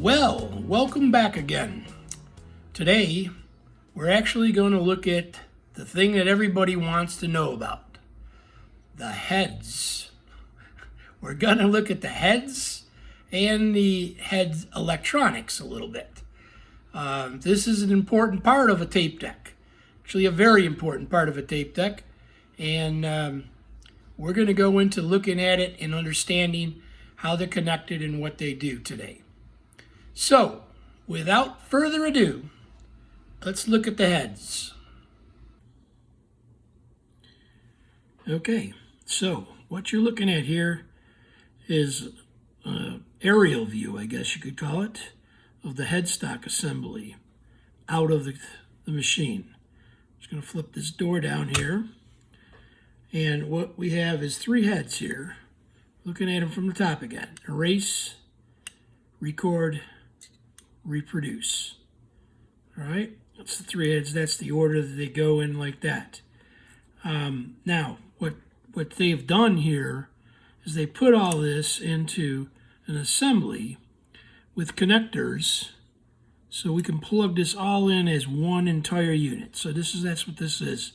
Well, welcome back again. Today, we're actually going to look at the thing that everybody wants to know about, the heads. We're going to look at the heads and the heads electronics a little bit. This is an important part of a tape deck, actually a very important part of a tape deck, and we're going to go into looking at it and understanding how they're connected and what they do today. So, without further ado, let's look at the heads. Okay, so what you're looking at here is an aerial view, I guess you could call it, of the headstock assembly out of the machine. I'm just going to flip this door down here, and what we have is three heads here. Looking at them from the top again: erase, record, reproduce. All right, that's the three heads. That's the order that they go in, like that. Now, what they've done here is they put all this into an assembly with connectors, so we can plug this all in as one entire unit. So that's what this is.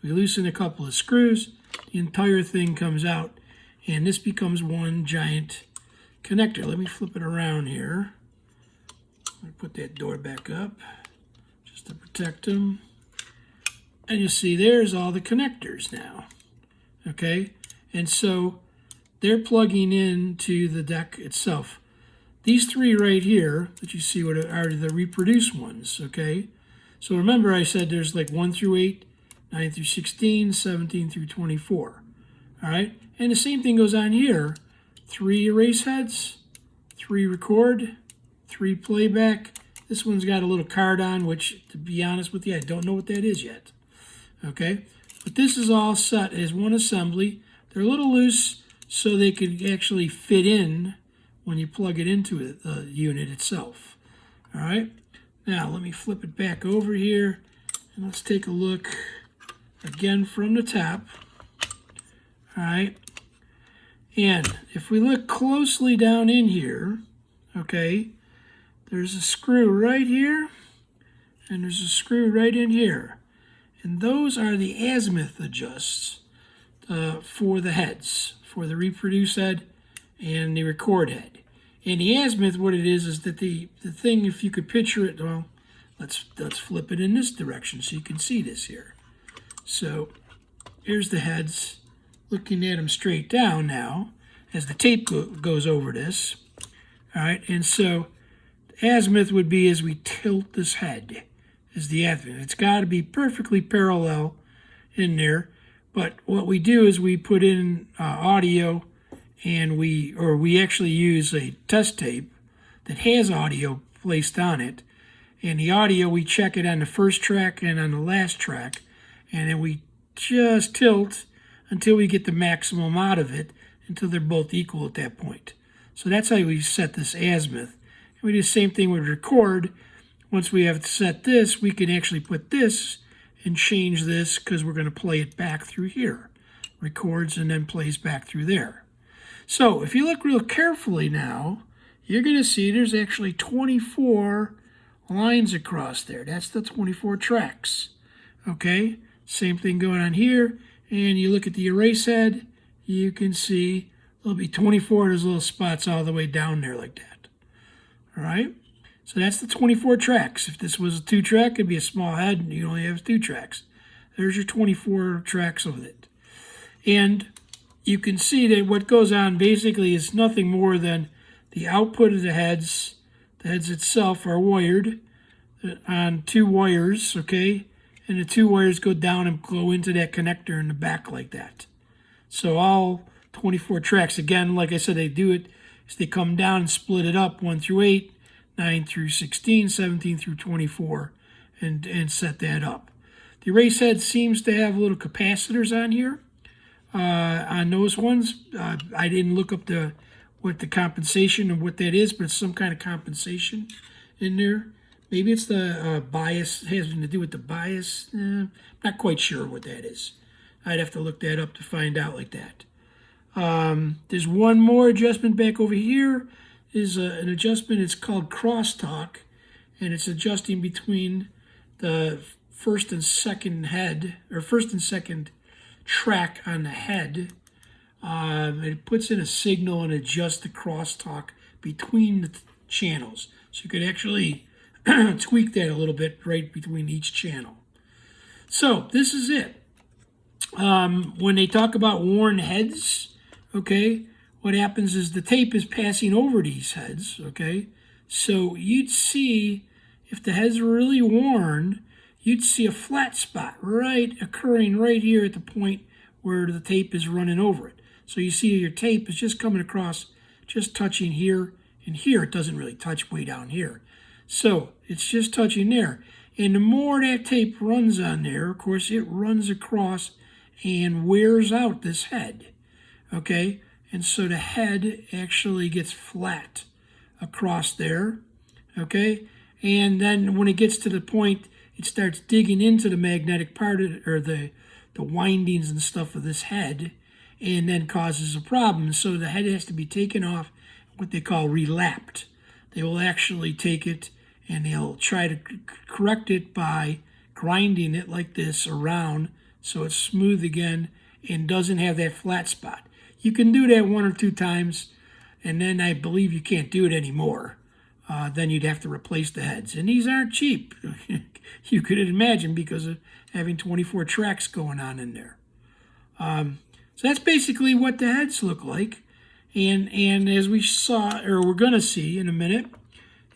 We loosen a couple of screws, the entire thing comes out, and this becomes one giant connector. Let me flip it around here. I'm going to put that door back up just to protect them. And you see there's all the connectors now. Okay? And so they're plugging into the deck itself. These three right here that you see are the reproduce ones. Okay? So remember I said there's like 1 through 8, 9 through 16, 17 through 24. All right? And the same thing goes on here. 3 erase heads, 3 record, 3 playback. This one's got a little card on, which, to be honest with you, I don't know what that is yet. Okay? But this is all set as one assembly. They're a little loose, so they could actually fit in when you plug it into the unit itself. All right? Now, let me flip it back over here, and let's take a look again from the top. All right? And if we look closely down in here, okay, there's a screw right here, and there's a screw right in here. And those are the azimuth adjusts for the heads, for the reproduce head and the record head. And the azimuth, what it is that the thing, if you could picture it, well, let's flip it in this direction so you can see this here. So here's the heads, looking at them straight down now as the tape goes over this. All right, and so the azimuth would be as we tilt this head, is the azimuth. It's got to be perfectly parallel in there, but what we do is we put in audio, and we actually use a test tape that has audio placed on it, and the audio, we check it on the first track and on the last track, and then we just tilt until we get the maximum out of it, until they're both equal at that point. So that's how we set this azimuth. And we do the same thing with record. Once we have set this, we can actually put this and change this, because we're going to play it back through here. Records and then plays back through there. So if you look real carefully now, you're going to see there's actually 24 lines across there. That's the 24 tracks. Okay? Same thing going on here. And you look at the erase head, you can see there'll be 24 of those little spots all the way down there like that. All right? So that's the 24 tracks. If this was a 2-track, it'd be a small head, and you only have 2 tracks. There's your 24 tracks of it. And you can see that what goes on basically is nothing more than the output of the heads. The heads itself are wired on 2 wires, okay? And the 2 wires go down and go into that connector in the back like that. So all 24 tracks, again, like I said, they do it is they come down and split it up 1 through 8, 9 through 16, 17 through 24, and set that up. The erase head seems to have little capacitors on here. On those ones, I didn't look up what the compensation of what that is, but it's some kind of compensation in there. Maybe it's the bias, having to do with the bias. Not quite sure what that is. I'd have to look that up to find out like that. There's one more adjustment back over here. is an adjustment. It's called crosstalk, and it's adjusting between the first and second head, or first and second track on the head. It puts in a signal and adjusts the crosstalk between the channels. So you could actually tweak that a little bit right between each channel. So this is it. When they talk about worn heads, okay, what happens is the tape is passing over these heads, okay? So you'd see, if the heads were really worn, you'd see a flat spot occurring right here at the point where the tape is running over it. So you see your tape is just coming across, just touching here and here. It doesn't really touch way down here. So it's just touching there. And the more that tape runs on there, of course, it runs across and wears out this head, okay? And so the head actually gets flat across there, okay? And then when it gets to the point, it starts digging into the magnetic part of, or the windings and stuff of this head, and then causes a problem. So the head has to be taken off, what they call relapped. They will actually take it and they'll try to correct it by grinding it like this around so it's smooth again and doesn't have that flat spot. You can do that 1 or 2 times, and then I believe you can't do it anymore. Then you'd have to replace the heads. And these aren't cheap, you could imagine, because of having 24 tracks going on in there. So that's basically what the heads look like. And as we saw, or we're going to see in a minute,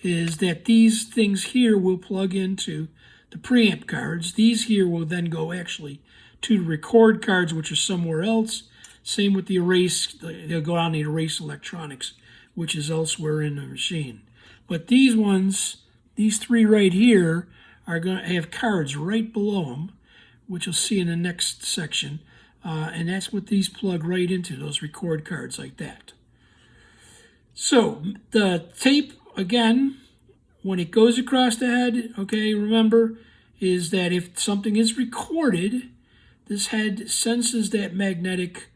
is that these things here will plug into the preamp cards. These here will then go actually to the record cards, which are somewhere else. Same with the erase, they'll go on the erase electronics, which is elsewhere in the machine. But these ones, these 3 right here, are going to have cards right below them, which you'll see in the next section. And that's what these plug right into, those record cards like that. So the tape, again, when it goes across the head, okay, remember, is that if something is recorded, this head senses that magnetic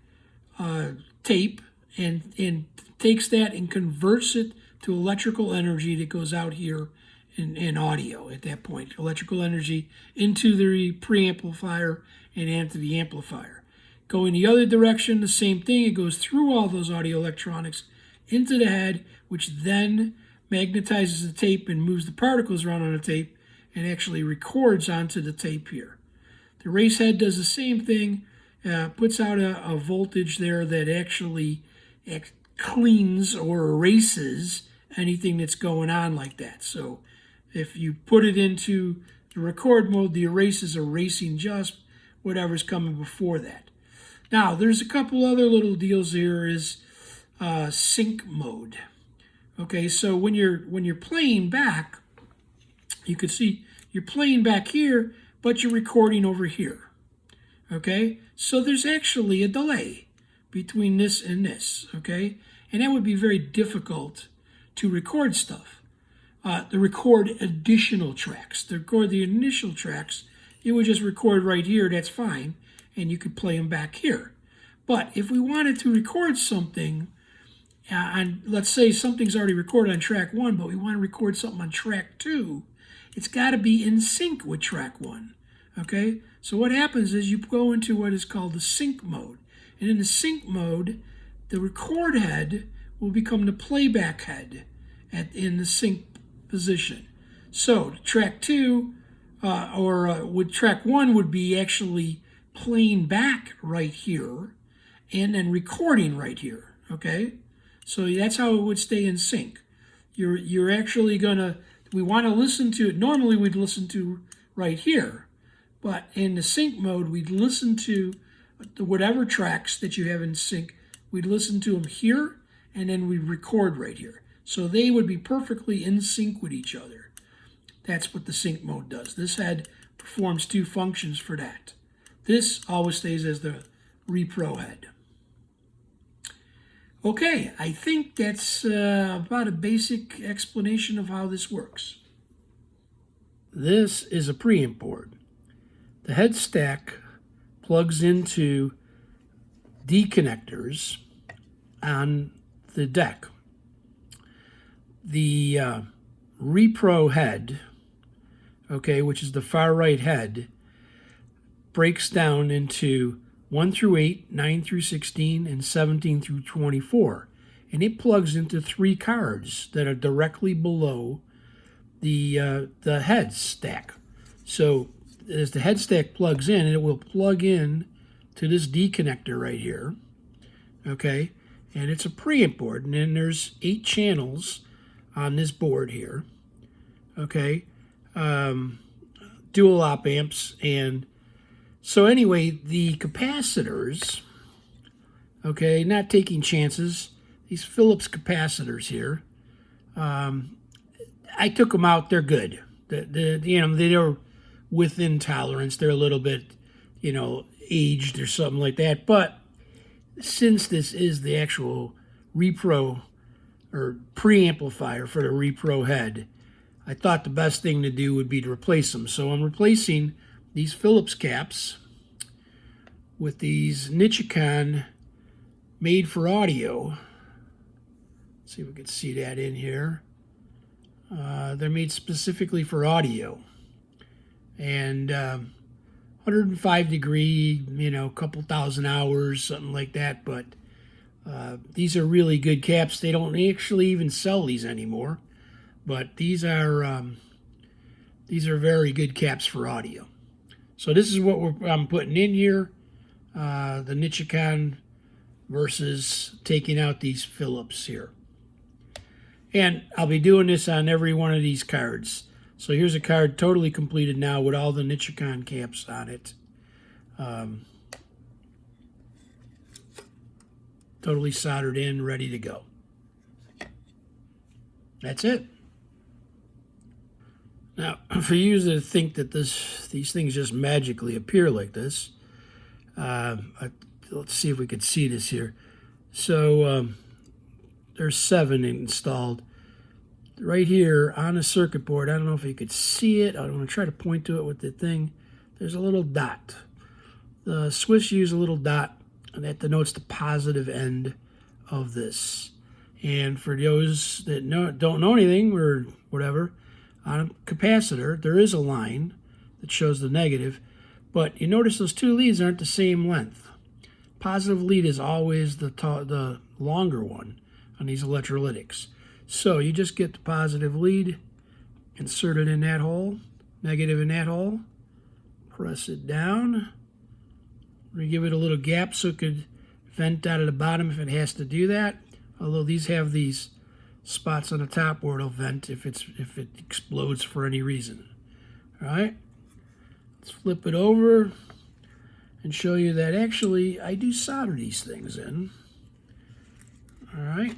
tape and takes that and converts it to electrical energy that goes out here in audio at that point. Electrical energy into the preamplifier and into the amplifier. Going the other direction, the same thing. It goes through all those audio electronics into the head, which then magnetizes the tape and moves the particles around on the tape and actually records onto the tape here. The erase head does the same thing, puts out a voltage there that actually cleans or erases anything that's going on like that. So if you put it into the record mode, the erase is erasing just whatever's coming before that. Now, there's a couple other little deals here is sync mode. Okay, so when you're playing back, you can see you're playing back here, but you're recording over here. Okay, so there's actually a delay between this and this. Okay, and that would be very difficult to record stuff. To record additional tracks. To record the initial tracks, you would just record right here, that's fine, and you could play them back here. But if we wanted to record something, and let's say something's already recorded on track 1, but we want to record something on track 2, it's got to be in sync with track 1. Okay, so what happens is you go into what is called the sync mode. And in the sync mode, the record head will become the playback head in the sync position. So track 2, with track 1 would be actually playing back right here and then recording right here. Okay, so that's how it would stay in sync. You're actually gonna, we want to listen to it. Normally we'd listen to right here, but in the sync mode we'd listen to whatever tracks that you have in sync. We'd listen to them here, and then we'd record right here. So they would be perfectly in sync with each other. That's what the sync mode does. This head performs 2 functions for that. This always stays as the repro head. Okay, I think that's about a basic explanation of how this works. This is a preamp board. The head stack plugs into D connectors on the deck. the repro head, okay, which is the far right head, breaks down into 1 through 8, 9 through 16, and 17 through 24. And it plugs into 3 cards that are directly below the head stack. So as the head stack plugs in, it will plug in to this D connector right here, okay? And it's a preamp board, and then there's 8 channels on this board here, okay? Dual op amps. And so anyway, the capacitors, okay, not taking chances, these Phillips capacitors here, I took them out. They're good. They're within tolerance. They're a little bit, aged or something like that. But since this is the actual repro or preamplifier for the repro head, I thought the best thing to do would be to replace them. So I'm replacing these Phillips caps with these Nichicon made for audio. Let's see if we can see that in here. They're made specifically for audio. And 105 degree, a couple thousand hours, something like that. But these are really good caps. They don't actually even sell these anymore. But these are very good caps for audio. So this is what I'm putting in here. The Nichicon versus taking out these Phillips here. And I'll be doing this on every one of these cards. So here's a card totally completed now with all the Nichicon caps on it. Totally soldered in, ready to go. That's it. Now, for you to think that these things just magically appear like this, let's see if we can see this here. So there's 7 installed. Right here on the circuit board, I don't know if you could see it. I'm going to try to point to it with the thing. There's a little dot. The Swiss use a little dot, and that denotes the positive end of this. And for those that don't know anything or whatever, on a capacitor, there is a line that shows the negative, but you notice those 2 leads aren't the same length. Positive lead is always the longer one on these electrolytics. So you just get the positive lead, insert it in that hole, negative in that hole, press it down. We're going to give it a little gap so it could vent out of the bottom if it has to do that. Although these have these spots on the top where it'll vent if it explodes for any reason. All right, let's flip it over and show you that actually I do solder these things in. All right,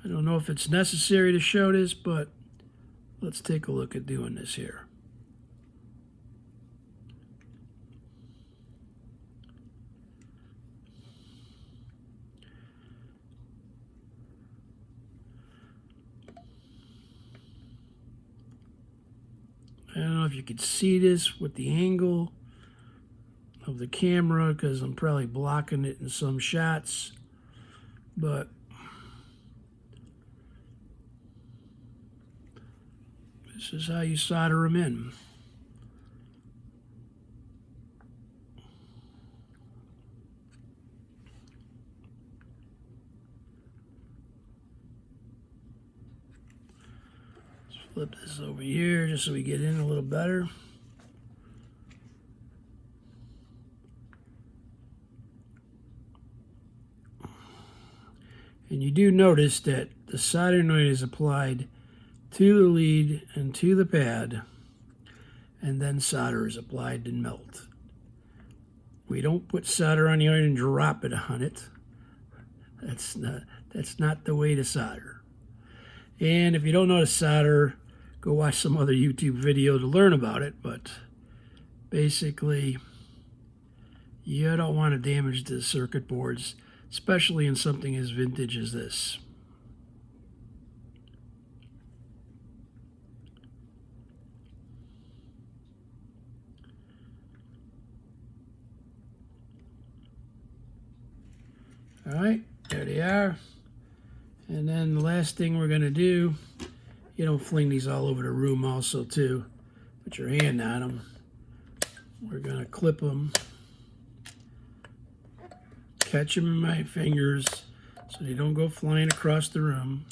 I don't know if it's necessary to show this, but let's take a look at doing this here. I don't know if you could see this with the angle of the camera because I'm probably blocking it in some shots, but this is how you solder them in. Flip this over here just so we get in a little better. And you do notice that the soldering oil is applied to the lead and to the pad, and then solder is applied and melt. We don't put solder on the iron and drop it on it. That's not the way to solder. And if you don't know how to solder, go watch some other YouTube video to learn about it, but basically you don't want to damage the circuit boards, especially in something as vintage as this. All right, there they are. And then the last thing we're going to do, you don't fling these all over the room also too. Put your hand on them. We're going to clip them. Catch them in my fingers so they don't go flying across the room.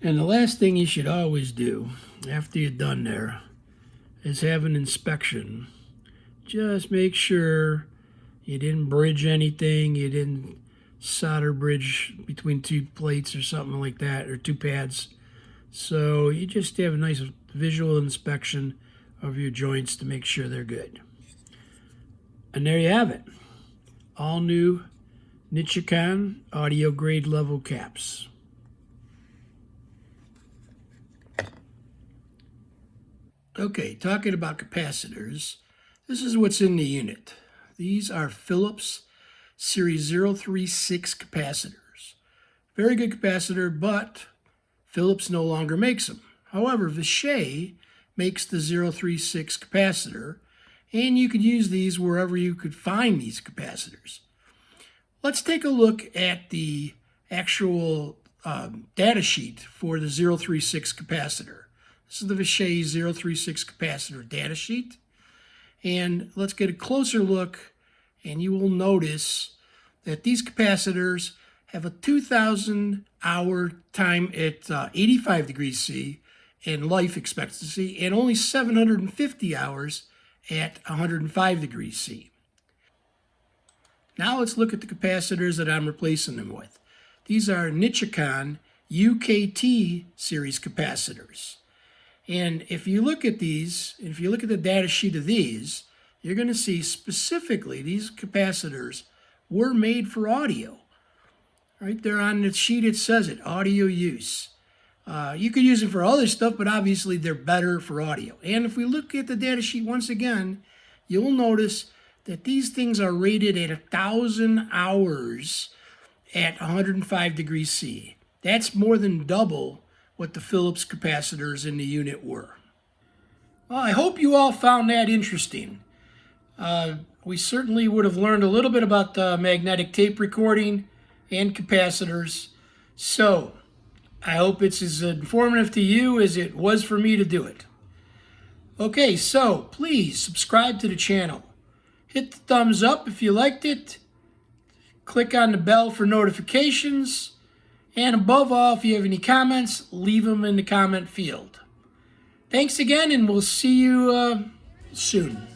And the last thing you should always do after you're done there is have an inspection. Just make sure you didn't bridge anything, you didn't solder bridge between two plates or something like that, or two pads. So you just have a nice visual inspection of your joints to make sure they're good. And there you have it. All new Nichicon audio grade level caps. Okay, talking about capacitors, this is what's in the unit. These are Philips Series 036 capacitors. Very good capacitor, but Philips no longer makes them. However, Vishay makes the 036 capacitor, and you could use these wherever you could find these capacitors. Let's take a look at the actual data sheet for the 036 capacitor. This is the Vishay 036 capacitor data sheet. And let's get a closer look, and you will notice that these capacitors have a 2,000 hour time at 85 degrees C and life expectancy, and only 750 hours at 105 degrees C. Now let's look at the capacitors that I'm replacing them with. These are Nichicon UKT series capacitors. And if you look at these, if you look at the data sheet of these, you're going to see specifically these capacitors were made for audio. Right there on the sheet it says it, audio use. You could use them for other stuff, but obviously they're better for audio. And if we look at the data sheet once again, you'll notice that these things are rated at 1,000 hours at 105 degrees C. That's more than double what the Philips capacitors in the unit were. Well, I hope you all found that interesting. We certainly would have learned a little bit about magnetic tape recording and capacitors. So I hope it's as informative to you as it was for me to do it. Okay, so please subscribe to the channel. Hit the thumbs up if you liked it. Click on the bell for notifications. And above all, if you have any comments, leave them in the comment field. Thanks again, and we'll see you soon.